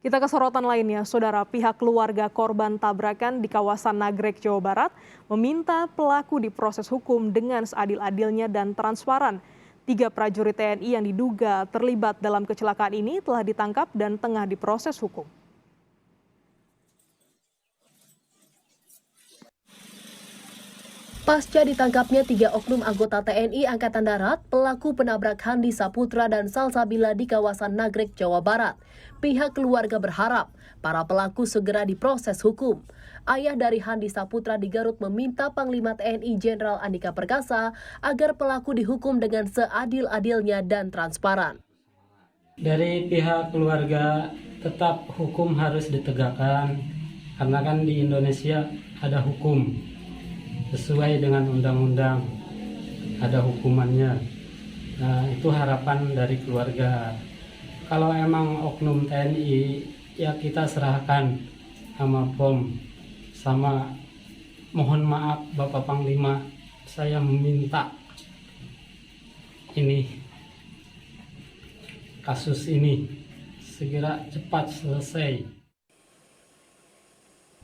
Kita ke sorotan lainnya, saudara. Pihak keluarga korban tabrakan di kawasan Nagrek, Jawa Barat meminta pelaku diproses hukum dengan seadil-adilnya dan transparan. 3 prajurit TNI yang diduga terlibat dalam kecelakaan ini telah ditangkap dan tengah diproses hukum. Pasca ditangkapnya 3 oknum anggota TNI Angkatan Darat, pelaku penabrak Handi Saputra dan Salsabila di kawasan Nagrek, Jawa Barat. Pihak keluarga berharap para pelaku segera diproses hukum. Ayah dari Handi Saputra di Garut meminta Panglima TNI Jenderal Andika Perkasa agar pelaku dihukum dengan seadil-adilnya dan transparan. Dari pihak keluarga tetap hukum harus ditegakkan, karena kan di Indonesia ada hukum. Sesuai dengan undang-undang, ada hukumannya. Nah, itu harapan dari keluarga. Kalau emang oknum TNI, ya kita serahkan sama POM. Sama mohon maaf Bapak Panglima, saya meminta kasus ini segera cepat selesai.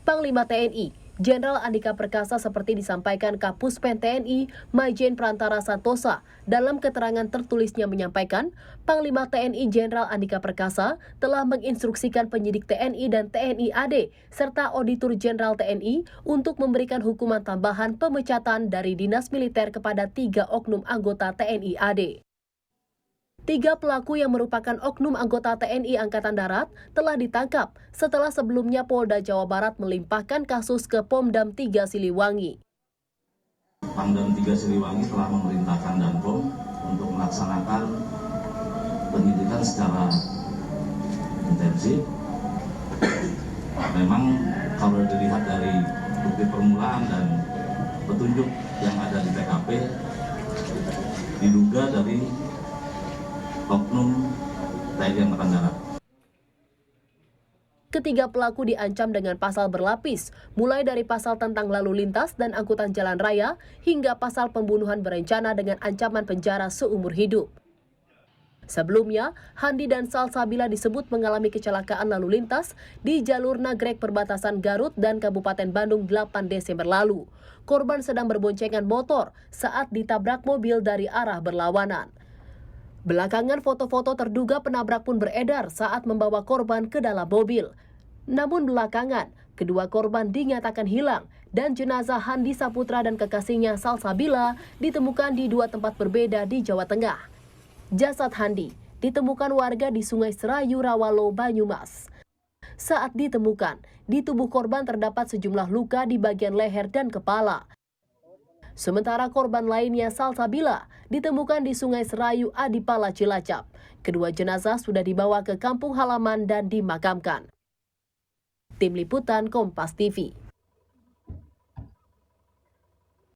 Panglima TNI Jenderal Andika Perkasa seperti disampaikan Kapuspen TNI Majen Prantara Santosa dalam keterangan tertulisnya menyampaikan, Panglima TNI Jenderal Andika Perkasa telah menginstruksikan penyidik TNI dan TNI AD serta Auditor Jenderal TNI untuk memberikan hukuman tambahan pemecatan dari dinas militer kepada 3 oknum anggota TNI AD. 3 pelaku yang merupakan oknum anggota TNI Angkatan Darat telah ditangkap setelah sebelumnya Polda Jawa Barat melimpahkan kasus ke Pomdam 3 Siliwangi. Pangdam 3 Siliwangi telah memerintahkan Danpom untuk melaksanakan penyidikan secara intensif. Memang kalau dilihat dari bukti permulaan dan petunjuk yang ada di TKP, diduga dari oknum TNI Angkatan Darat. Ketiga pelaku diancam dengan pasal berlapis, mulai dari pasal tentang lalu lintas dan angkutan jalan raya, hingga pasal pembunuhan berencana dengan ancaman penjara seumur hidup. Sebelumnya, Handi dan Salsabila disebut mengalami kecelakaan lalu lintas di jalur Nagrek perbatasan Garut dan Kabupaten Bandung 8 Desember lalu. Korban sedang berboncengan motor saat ditabrak mobil dari arah berlawanan. Belakangan foto-foto terduga penabrak pun beredar saat membawa korban ke dalam mobil. Namun belakangan, kedua korban dinyatakan hilang dan jenazah Handi Saputra dan kekasihnya Salsabila ditemukan di 2 tempat berbeda di Jawa Tengah. Jasad Handi ditemukan warga di Sungai Serayu, Rawalo, Banyumas. Saat ditemukan, di tubuh korban terdapat sejumlah luka di bagian leher dan kepala. Sementara korban lainnya Salsabila ditemukan di Sungai Serayu, Adipala, Cilacap. Kedua jenazah sudah dibawa ke kampung halaman dan dimakamkan. Tim Liputan Kompas TV.